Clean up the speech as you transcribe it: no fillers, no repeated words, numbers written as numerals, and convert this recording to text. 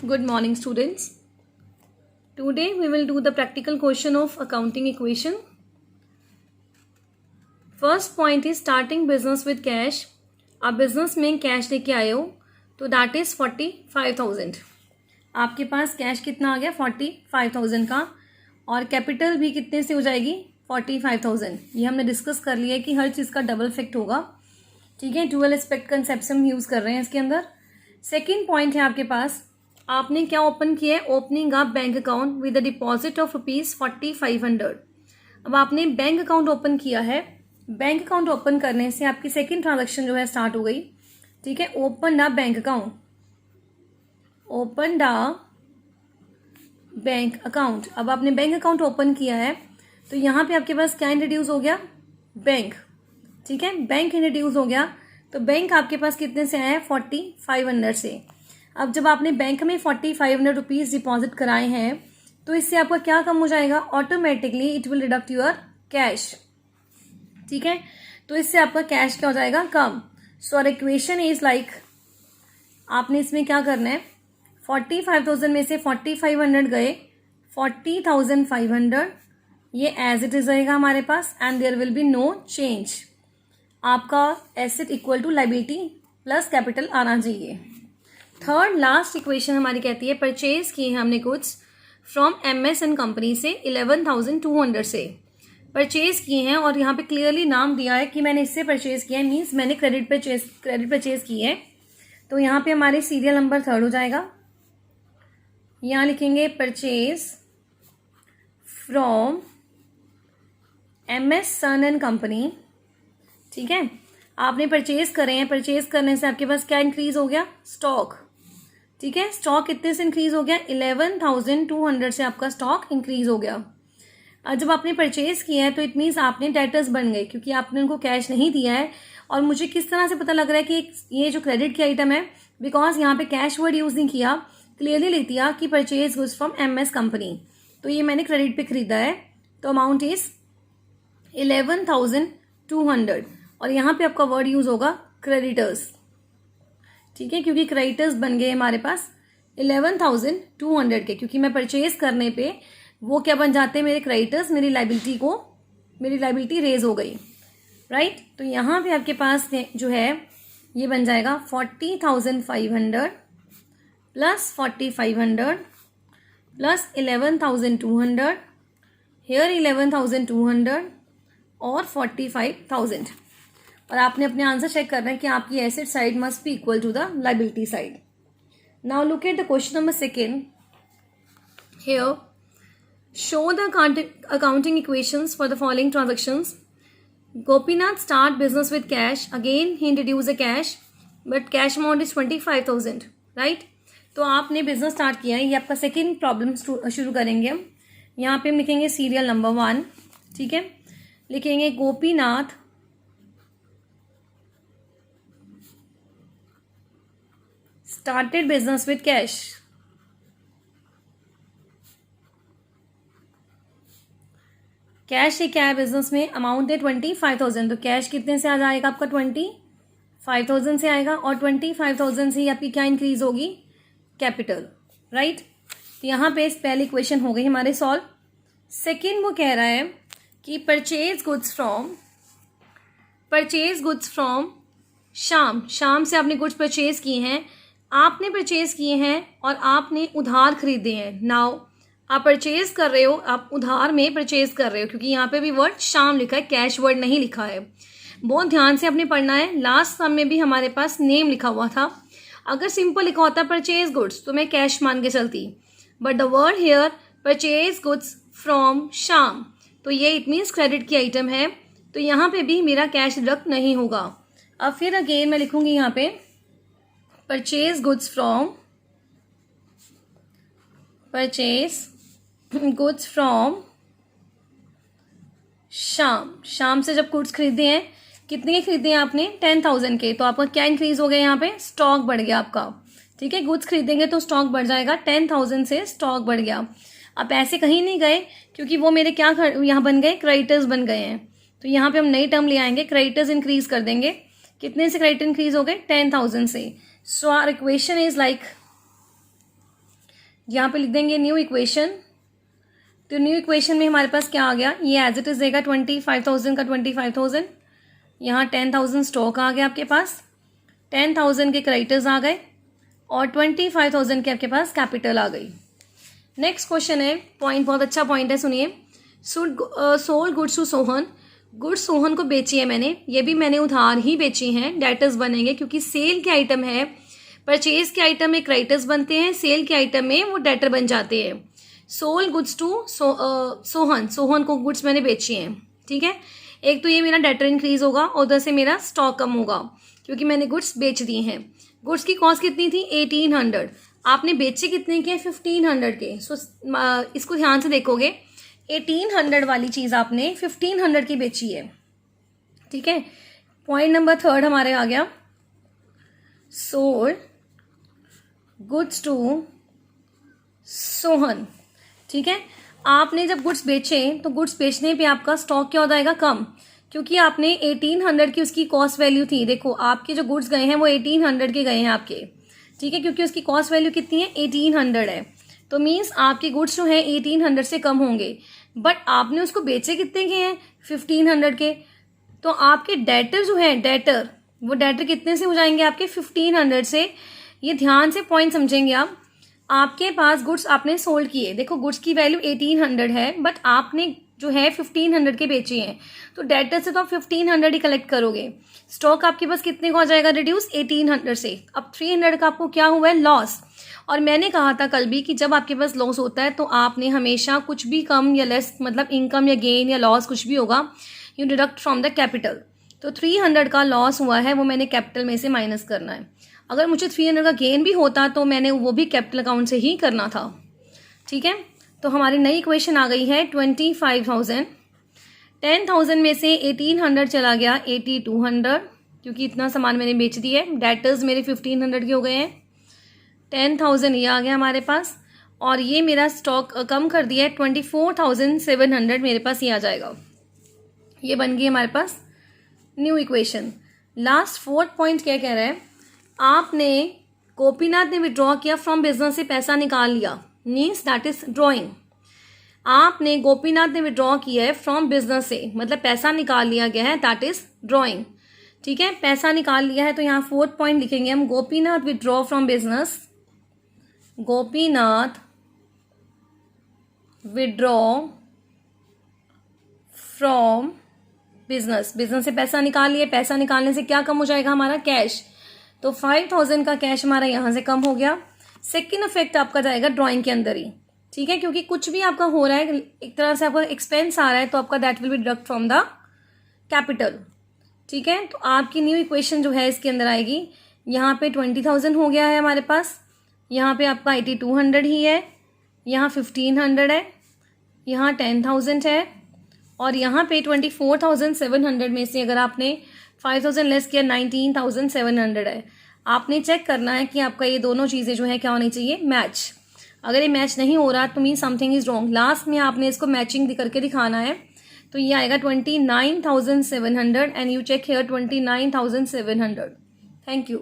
Good morning, students. Today we will do the practical question of accounting equation. First point is starting business with cash. आप business में cash लेके आए हो तो that is 45,000. आपके पास cash कितना आ गया 45,000 का, और कैपिटल भी कितने से हो जाएगी 45,000. ये हमने डिस्कस कर लिया है कि हर चीज़ का डबल इफेक्ट होगा. ठीक है, डुअल एस्पेक्ट कंसेप्ट हम यूज़ कर रहे हैं इसके अंदर. सेकेंड पॉइंट है आपके पास, आपने क्या ओपन किया है, opening a bank account with a deposit of ₹4500. अब आपने बैंक अकाउंट ओपन किया है. बैंक अकाउंट ओपन करने से आपकी सेकेंड ट्रांजेक्शन जो है स्टार्ट हो गई. ठीक है, open the bank account, open the bank account. अब आपने बैंक अकाउंट ओपन किया है तो यहाँ पे आपके पास क्या इंट्रोड्यूस हो गया, बैंक. ठीक है, बैंक इंट्रोड्यूस हो गया. तो बैंक आपके पास कितने से आया है 4500 से. अब जब आपने बैंक में 4500 रुपीज़ डिपॉजिट कराए हैं तो इससे आपका क्या कम हो जाएगा, automatically it will deduct your cash. ठीक है, तो इससे आपका कैश क्या हो जाएगा, कम. So our equation is like, आपने इसमें क्या करना है, 45,000 में से 4500 गए, 40,500 ये एज इट इज रहेगा हमारे पास, and there will be no change. आपका asset equal to liability plus capital आना चाहिए. थर्ड लास्ट इक्वेशन हमारी कहती है, परचेज किए हैं हमने गुड्स फ्रॉम MS&Co कंपनी से 11,200 से परचेज किए हैं, और यहाँ पे क्लियरली नाम दिया है कि मैंने इससे परचेज किया है, मीन्स मैंने क्रेडिट परचेज की है. तो यहाँ पे हमारे सीरियल नंबर 3 हो जाएगा. यहाँ लिखेंगे परचेज फ्रॉम MS&Co कंपनी. ठीक है, आपने परचेज करे हैं, परचेज करने से आपके पास क्या इंक्रीज हो गया, स्टॉक. ठीक है, स्टॉक कितने से इंक्रीज हो गया, 11,200 से आपका स्टॉक इंक्रीज हो गया. और जब आपने परचेज किया है तो इट मीन्स आपने डेटर्स बन गए, क्योंकि आपने उनको कैश नहीं दिया है. और मुझे किस तरह से पता लग रहा है कि ये जो क्रेडिट की आइटम है, बिकॉज यहाँ पे कैश वर्ड यूज नहीं किया, क्लियरली लिख दिया कि purchase goods from MS company. तो ये मैंने क्रेडिट पे खरीदा है, तो अमाउंट इज 11,200. और यहाँ पे आपका वर्ड यूज होगा क्रेडिटर्स. ठीक है, क्योंकि क्रेडिटर्स बन गए हमारे पास 11,200 के, क्योंकि मैं परचेज करने पे वो क्या बन जाते हैं, मेरे क्रेडिटर्स, मेरी लायबिलिटी रेज हो गई. राइट, तो यहाँ पे आपके पास जो है ये बन जाएगा 40,500 प्लस 4,500 प्लस 11,200, हेयर 11,200 और 45,000. और आपने अपने आंसर चेक करना है कि आपकी asset side must be equal to the liability side. Now look at the question number 2. Here show the accounting equations for the following transactions. Gopinath start business with cash. Again he introduce a cash, but cash amount is 25,000. Right, तो आपने business start किया है. ये आपका second problem शुरू करेंगे हम. यहाँ पे हम लिखेंगे सीरियल नंबर 1. ठीक है, लिखेंगे Gopinath started business with cash. Cash से क्या है बिजनेस में, अमाउंट है 25,000. तो कैश कितने से आ जाएगा आपका 25,000 से आएगा, और 25,000 से ही आपकी क्या इंक्रीज होगी, कैपिटल. राइट, तो यहाँ पे इस पहली इक्वेशन हो गई हमारे सॉल्व. सेकेंड वो कह रहा है कि परचेज गुड्स फ्रॉम शाम से आपने गुड्स परचेज किए हैं, और आपने उधार खरीदे हैं. नाउ आप परचेज कर रहे हो, आप उधार में परचेज कर रहे हो, क्योंकि यहाँ पे भी वर्ड शाम लिखा है, कैश वर्ड नहीं लिखा है. बहुत ध्यान से आपने पढ़ना है. लास्ट सम में भी हमारे पास नेम लिखा हुआ था. अगर सिंपल लिखा होता परचेज गुड्स तो मैं कैश मान के चलती, but the word here purchase goods from शाम, तो ये इट मीन्स क्रेडिट की आइटम है, तो यहाँ पे भी मेरा कैश डिडक्ट नहीं होगा. अब फिर अगेन मैं लिखूंगी यहाँ पे परचेज गुड्स फ्रॉम शाम से जब गुड्स खरीदे हैं, कितने के खरीदे हैं आपने, 10,000 के, तो आपका क्या इंक्रीज हो गया, यहाँ पे स्टॉक बढ़ गया आपका. ठीक है, गुड्स खरीदेंगे तो स्टॉक बढ़ जाएगा, 10,000 से स्टॉक बढ़ गया. अब पैसे कहीं नहीं गए, क्योंकि वो मेरे क्या यहाँ बन गए, क्रेडिटर्स बन गए हैं. तो यहाँ पे हम नई टर्म ले आएंगे, क्रेडिटर्स इंक्रीज कर देंगे. कितने से क्रेडिटर इंक्रीज हो गए, 10,000 से. So our equation is like यहाँ पे लिख देंगे न्यू इक्वेशन। तो न्यू इक्वेशन में हमारे पास क्या आ गया, ये एज इट इज देगा 25,000 का 25,000, यहाँ 10,000 स्टॉक आ गया आपके पास, 10,000 के क्रेडिटर्स आ गए और 25,000 के आपके पास कैपिटल आ गई। नेक्स्ट क्वेश्चन है, पॉइंट बहुत अच्छा पॉइंट है, सुनिए। Sold goods to Sohan, goods Sohan को बेची है मैंने, ये भी मैंने उधार ही बेची हैं, डेटर्स बनेंगे क्योंकि सेल के आइटम है, परचेज के आइटम में क्रेडिटर्स बनते हैं, सेल के आइटम में वो डेटर बन जाते हैं। Sold goods to Sohan, Sohan को गुड्स मैंने बेची हैं, ठीक है। एक तो ये मेरा डेटर इंक्रीज होगा और उधर से मेरा स्टॉक कम होगा क्योंकि मैंने गुड्स बेच दी हैं। गुड्स की कॉस्ट कितनी थी 1800, आपने बेचे कितने के 1500 के। सो इसको ध्यान से देखोगे, 1800 वाली चीज़ आपने 1500 की बेची है, ठीक है। पॉइंट नंबर 3 हमारे आ गया, सोल्ड गुड्स टू सोहन, ठीक है। आपने जब गुड्स बेचे तो गुड्स बेचने पे आपका स्टॉक क्या हो जाएगा, कम, क्योंकि आपने 1800 की उसकी कॉस्ट वैल्यू थी। देखो आपके जो गुड्स गए हैं वो 1800 के गए हैं आपके, ठीक है, क्योंकि उसकी कॉस्ट वैल्यू कितनी है 1800 है। तो मीन्स आपके गुड्स जो है 1800 से कम होंगे, बट आपने उसको बेचे कितने के हैं 1500 के। तो आपके डेटर जो है डेटर, वो डेटर कितने से हो जाएंगे आपके 1500 से। ये ध्यान से पॉइंट समझेंगे आप। आपके पास गुड्स आपने सोल्ड किए, देखो गुड्स की वैल्यू 1800 है, बट आपने जो है 1500 के बेचे हैं, तो डेटर से तो आप 1500 ही कलेक्ट करोगे। स्टॉक आपके पास कितने को आ जाएगा रिड्यूस 1800 से। अब 300 का आपको क्या हुआ है लॉस। और मैंने कहा था कल भी कि जब आपके पास लॉस होता है तो आपने हमेशा कुछ भी कम या लेस, मतलब इनकम या गेन या लॉस कुछ भी होगा, you deduct from the capital. तो 300 का लॉस हुआ है वो मैंने कैपिटल में से माइनस करना है। अगर मुझे 300 का गेन भी होता तो मैंने वो भी कैपिटल अकाउंट से ही करना था, ठीक है। तो हमारी नई इक्वेशन आ गई है 25,000, 10,000 में से 1800 चला गया 8200, क्योंकि इतना सामान मैंने बेच दिया है। डेटर्स मेरे 1500 के हो गए हैं, 10,000 ये आ गया हमारे पास, और ये मेरा स्टॉक कम कर दिया है 24,700 मेरे पास ये आ जाएगा। ये बन गई हमारे पास new equation. Last 4th point क्या कह रहा है, आपने गोपीनाथ ने विड्रॉ किया फ्रॉम बिजनेस से पैसा निकाल लिया, मीन्स दैट इज ड्रॉइंग। आपने गोपीनाथ ने विड्रॉ किया है फ्रॉम बिजनेस से, मतलब पैसा निकाल लिया गया है, दैट इज ड्रॉइंग, ठीक है। पैसा निकाल लिया है तो यहाँ 4th पॉइंट लिखेंगे हम, Gopinath withdraw from business, Gopinath withdraw from business, business से पैसा निकाल लिए, पैसा निकालने से क्या कम हो जाएगा हमारा कैश, तो 5,000 का कैश हमारा यहाँ से कम हो गया। सेकेंड इफेक्ट आपका जाएगा ड्राइंग के अंदर ही, ठीक है, क्योंकि कुछ भी आपका हो रहा है एक तरह से आपका एक्सपेंस आ रहा है तो आपका that will be deduct from the capital, ठीक है। तो आपकी न्यू इक्वेशन जो है इसके अंदर आएगी, यहाँ पे 20,000 हो गया है हमारे पास, यहाँ पे आपका 8200 ही है, यहाँ 1500 है, यहाँ 10,000 है, और यहाँ पे 24,700 में से अगर आपने 5,000 लेस किया 19,700 है। आपने चेक करना है कि आपका ये दोनों चीज़ें जो है क्या होनी चाहिए, मैच। अगर ये मैच नहीं हो रहा तो mean something is wrong. Last में आपने इसको मैचिंग करके दिखाना है, तो ये आएगा 29,700 and you check here 29,700। Thank you.